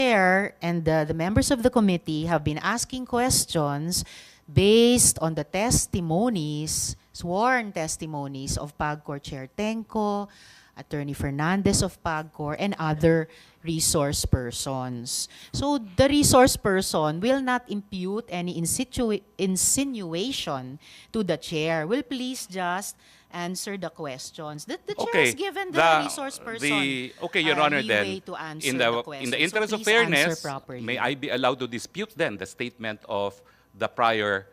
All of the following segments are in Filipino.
Chair and the members of the committee have been asking questions based on the testimonies, sworn testimonies of PAGCOR Chair Tenco, Attorney Fernandez of PAGCOR, and other resource persons. So the resource person will not impute any insinuation to the chair. Will please just answer the questions. The chair has given the resource person Your Honor, leeway then, to answer in the the questions. interest So of please answer fairness, properly. may I be allowed to dispute then the statement of the prior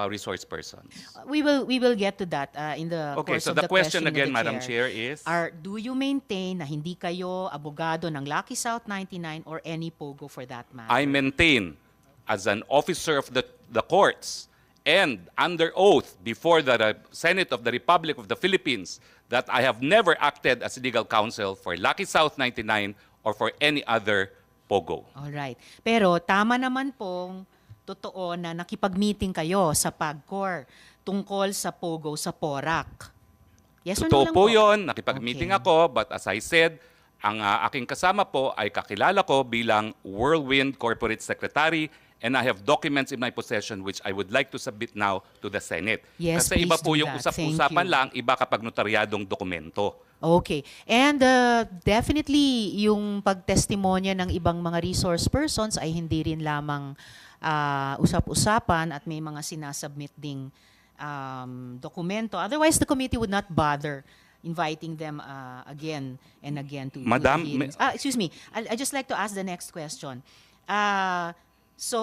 resource persons? We will get to that in the Okay, course so of the the question questioning of again, the Madam Chair, is? Do you maintain na hindi kayo abogado ng Lucky South 99 or any POGO for that matter? I maintain, as an officer of the courts and under oath before the Senate of the Republic of the Philippines, that I have never acted as legal counsel for Lucky South 99 or for any other POGO. Alright. Pero tama naman pong totoo na nakipag-meeting kayo sa PAGCOR tungkol sa POGO sa PORAC. Yes or no Totoo lang po yun, nakipag-meeting Okay. ako, but as I said, ang aking kasama po ay kakilala ko bilang Whirlwind Corporate Secretary, and I have documents in my possession which I would like to submit now to the Senate. Yes, Kasi iba please po do yung that. usap-usapan Thank you. lang, iba kapag notaryadong dokumento. Okay. And definitely, yung pagtestimonya ng ibang mga resource persons ay hindi rin lamang usap-usapan at may mga sinasubmit ding dokumento. Otherwise, the committee would not bother inviting them again and again to Madam, the hearings. Excuse me. I just like to ask the next question. So,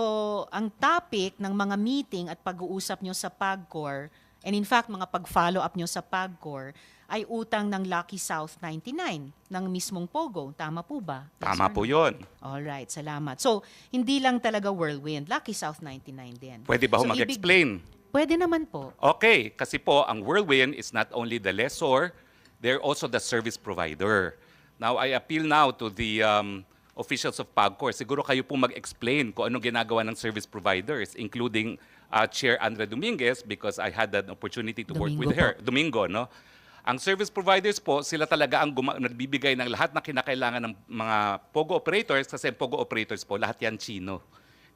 ang topic ng mga meeting at pag-uusap nyo sa PAGCOR, and in fact, mga pag-follow up nyo sa PAGCOR, ay utang ng Lucky South 99 ng mismong POGO. Tama po ba? Yes Tama or po no? yun. Alright, salamat. So, hindi lang talaga Whirlwind, Lucky South 99 din. Pwede ba ho So, mag-explain? Pwede naman po. Okay, kasi po ang Whirlwind is not only the lessor, they're also the service provider. Now, I appeal now to the officials of PAGCOR. Siguro kayo po mag-explain kung anong ginagawa ng service providers, including Chair Andrea Dominguez, because I had an opportunity to work with Domingo her. Domingo, no? Ang service providers po, sila talaga ang nagbibigay ng lahat na kinakailangan ng mga POGO operators, kasi POGO operators po, lahat yan Chino.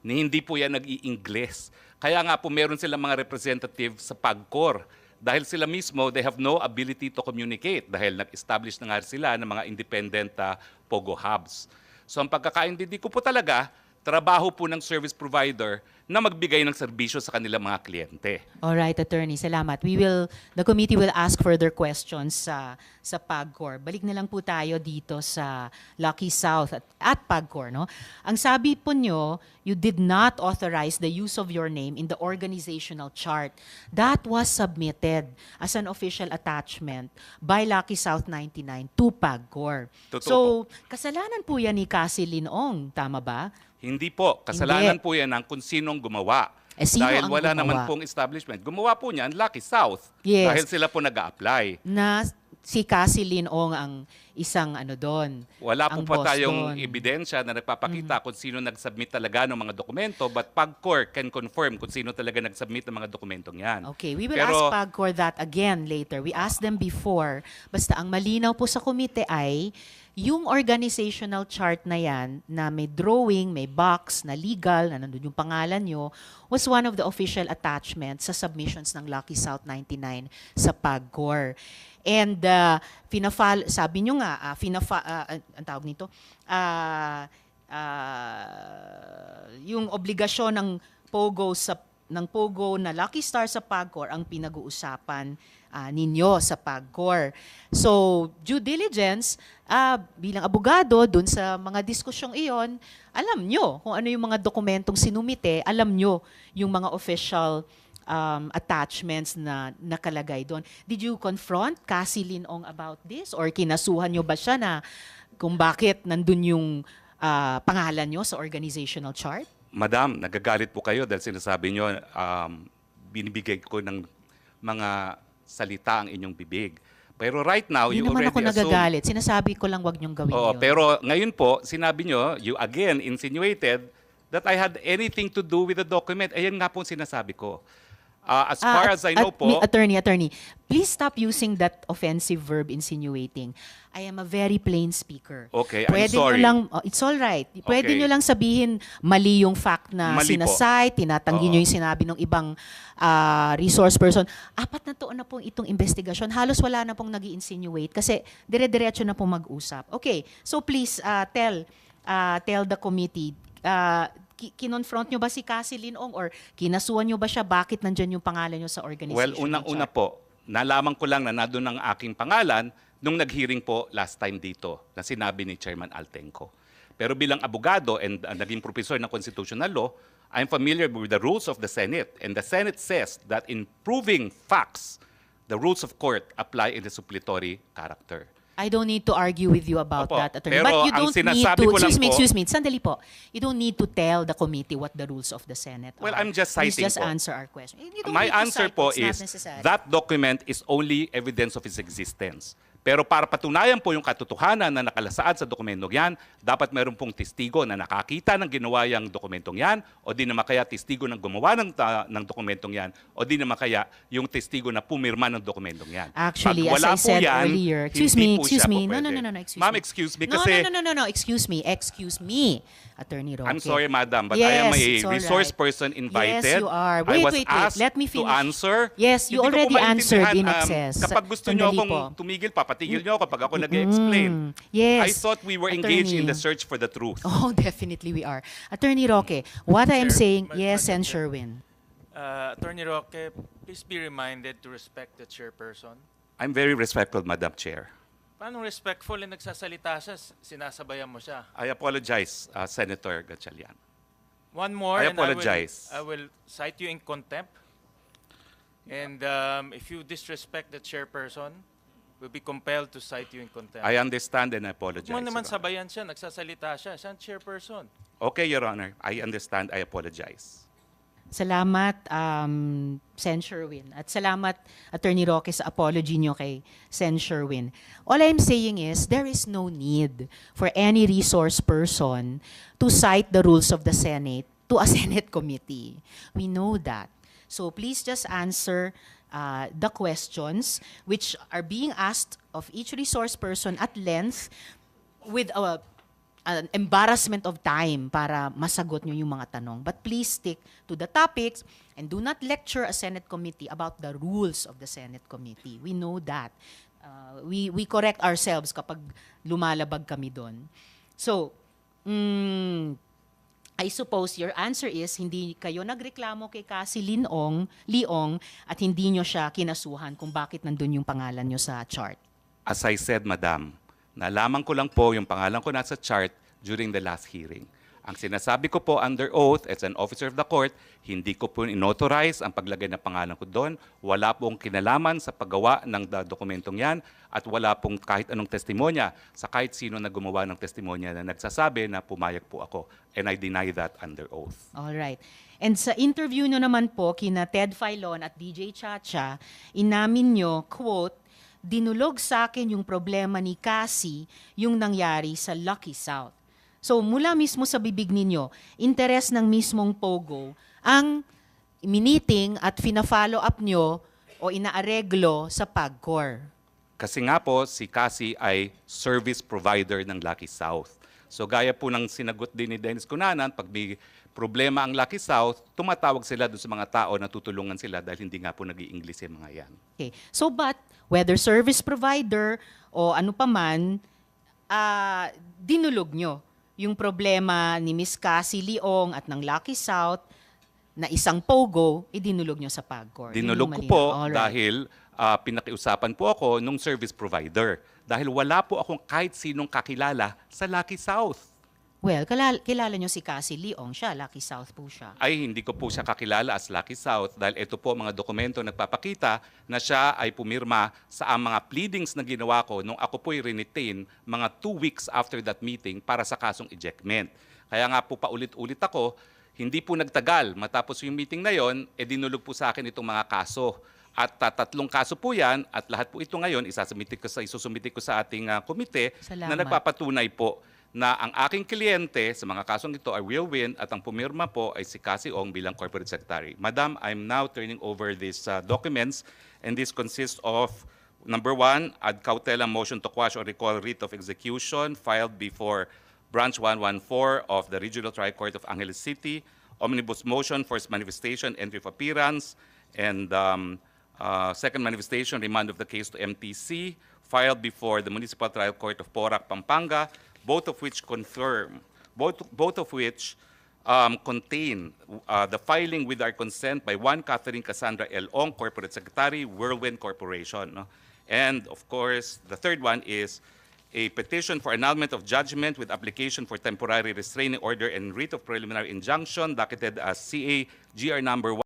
Hindi po yan nag-i-Ingles. Kaya nga po meron silang mga representative sa PAGCOR. Dahil sila mismo, they have no ability to communicate dahil nag-establish na nga sila ng mga independent POGO hubs. So ang pagkakaintindi ko po talaga, trabaho po ng service provider na magbigay ng serbisyo sa kanilang mga kliyente. Alright, Attorney, salamat. The committee will ask further questions sa PAGCOR. Balik na lang po tayo dito sa Lucky South at PAGCOR. No? Ang sabi po nyo, you did not authorize the use of your name in the organizational chart. That was submitted as an official attachment by Lucky South 99 to PAGCOR. Totoo So, kasalanan po yan ni Cassie Linong, tama ba? Hindi po. Kasalanan po yan ng kung sinong gumawa. Sino Dahil ang wala gumawa? naman pong establishment. Gumawa po niyan Lucky South. Yes. Dahil sila po nag-a-apply. Na si Cassie Linong ang isang doon. Wala po ang pa boss tayong doon. ebidensya na nagpapakita kung sino nag-submit talaga ng mga dokumento, but PAGCOR can confirm kung sino talaga nag-submit ng mga dokumentong yan. Okay, we will Pero- ask PAGCOR that again later. We asked them before. Basta ang malinaw po sa komite ay yung organizational chart na yan, na may drawing, may box, na legal, na nandun yung pangalan nyo, was one of the official attachments sa submissions ng Lucky South 99 sa PAGCOR. And sabi nyo nga, ang tawag nito, yung obligasyon ng POGO na Lucky Star sa PAGCOR ang pinag-uusapan ninyo sa PAGCOR. So, due diligence, bilang abogado, dun sa mga diskusyong iyon, alam nyo kung ano yung mga dokumentong sinumite, alam nyo yung mga official attachments na nakalagay doon. Did you confront Cassie Linong about this? Or kinasuhan nyo ba siya na kung bakit nandun yung pangalan nyo sa organizational chart? Madam, nagagalit po kayo dahil sinasabi nyo, binibigay ko ng mga salita ang inyong bibig. Pero right now, Hindi you naman already ako assume... nagagalit. Sinasabi ko lang wag niyong gawin Oo, yun. pero ngayon po, sinabi nyo, you again insinuated that I had anything to do with the document. Ayan nga po ang sinasabi ko. As far as I know po, Attorney, please stop using that offensive verb insinuating. I am a very plain speaker. Okay, I'm Pwede sorry. nyo lang, it's all right. Pwede Okay. nyo lang sabihin mali yung fact na Mali po. sinasite, tinatanggi Oo. nyo yung sinabi ng ibang resource person. 4 na taon na pong itong investigasyon. Halos wala na pong nag insinuate kasi dire-diretso na pong mag-usap. Okay, so please tell the committee, kinonfront nyo ba si Cassie Linong or kinasuhan nyo ba siya? Bakit nandyan yung pangalan nyo sa organization? well, unang-una po, nalaman ko lang na nandun ang aking pangalan nung nag-hearing po last time dito na sinabi ni Chairman Altenco. Pero bilang abogado and naging professor ng constitutional law, I'm familiar with the rules of the Senate. And the Senate says that in proving facts, the rules of court apply in the suppletory character. I don't need to argue with you about Opo, that, attorney. pero But you ang don't need sinasabi to, ko lang po- excuse me, sandali po. You don't need to tell the committee what the rules of the Senate Well, are. I'm just Please citing just po. answer our question. You don't My need to answer cite, po it's not is necessary. that document is only evidence of its existence. Pero para patunayan po yung katotohanan na nakalasaad sa dokumentong yan, dapat meron pong testigo na nakakita ng ginawa yung dokumentong yan, o di naman kaya testigo ng gumawa ng dokumentong yan, o di naman kaya yung testigo na pumirma ng dokumentong yan. Actually, Pag as wala I po said yan, earlier, excuse hindi me, po excuse siya me. po No, pwede. excuse Ma'am, me. excuse me No, kasi... no, excuse me, Attorney Roque. I'm sorry, madam, but I am a Yes, it's all resource right. person invited. Yes, you are. I was Wait. asked Let me to finish. answer. Yes, you Hindi ko po already answered in maintindihan, excess. Kapag gusto niyo Sandali akong po. tumigil, papatigil niyo ako kapag ako nag-explain. Yes. I thought we were engaged in Attorney. the search for the truth. Oh, definitely we are. Attorney Roque, what I am Chair, saying, Madam yes, and Chair. Sherwin. Attorney Roque, please be reminded to respect the chairperson. I'm very respectful, Madam Chair. Paano respectful na nagsasalita siya, sinasabayan mo siya? I apologize, Senator Gatchalian. One more, I and apologize. I will cite you in contempt. And if you disrespect the chairperson, we'll be compelled to cite you in contempt. I understand and I apologize. Mo naman Your Honor. sabayan siya, nagsasalita siya, siya ang chairperson. Okay, Your Honor. I understand. I apologize. Salamat, Sen Sherwin. At salamat, Attorney Roque, sa apology nyo kay Sen Sherwin. All I'm saying is, there is no need for any resource person to cite the rules of the Senate to a Senate committee. We know that. So please just answer the questions which are being asked of each resource person at length with an embarrassment of time para masagot nyo yung mga tanong. But please stick to the topics and do not lecture a Senate committee about the rules of the Senate committee. We know that. We correct ourselves kapag lumalabag kami doon. So, I suppose your answer is hindi kayo nagreklamo kay Cassie Leong at hindi nyo siya kinasuhan kung bakit nandun yung pangalan nyo sa chart. As I said, Madam, nalaman ko lang po yung pangalan ko nasa chart during the last hearing. Ang sinasabi ko po under oath as an officer of the court, hindi ko po inauthorize ang paglagay ng pangalan ko doon. Wala pong kinalaman sa paggawa ng dokumentong yan at wala pong kahit anong testimonya sa kahit sino na gumawa ng testimonya na nagsasabi na pumayag po ako. And I deny that under oath. All right. And sa interview nyo naman po kina Ted Filon at DJ Chacha, inamin nyo, quote, dinulog sa akin yung problema ni Cassie yung nangyari sa Lucky South. So mula mismo sa bibig ninyo, interes ng mismong Pogo ang miniting at fina-follow up nyo o inaareglo sa PAGCOR. Kasi nga po, si Cassie ay service provider ng Lucky South. So gaya po ng sinagot din ni Dennis Cunanan, pag may problema ang Lucky South, tumatawag sila doon sa mga tao na tutulungan sila dahil hindi nga po nag-i-English yung mga yan. Okay. So but, whether service provider o ano pa man, dinulog nyo yung problema ni Miss Cassie Leong at ng Lucky South na isang Pogo, dinulog nyo sa PAGCOR. Yun yung Dinulog ko malinaw. po Alright. dahil pinakiusapan po ako nung service provider. Dahil wala po akong kahit sinong kakilala sa Lucky South. Well, kilala nyo si Cassie Leong, siya, Lucky South po siya. Ay hindi ko po siya kakilala as Lucky South dahil ito po mga dokumento nagpapakita na siya ay pumirma sa mga pleadings na ginawa ko nung ako po'y renetain mga 2 weeks after that meeting para sa kasong ejectment. Kaya nga po paulit-ulit ako, hindi po nagtagal. Matapos yung meeting na yon, dinulog po sa akin itong mga kaso. At 3 kaso po yan at lahat po ito ngayon isusumite ko sa ating komite na Salamat. nagpapatunay po na ang aking kliyente sa mga kasong ito ay will win at ang pumirma po ay si Cassie Ong bilang Corporate Secretary. Madam, I'm now turning over these documents and this consists of number 1, ad cautelam motion to quash or recall writ of execution filed before Branch 114 of the Regional Trial Court of Angeles City, omnibus motion for manifestation, entry of appearance, and second manifestation, remand of the case to MTC, filed before the Municipal Trial Court of Porac, Pampanga, both of which confirm, both of which contain the filing with our consent by one Catherine Cassandra L. Ong, Corporate Secretary, Whirlwind Corporation. No? And of course, the third one is a petition for annulment of judgment with application for temporary restraining order and writ of preliminary injunction, docketed as CA GR number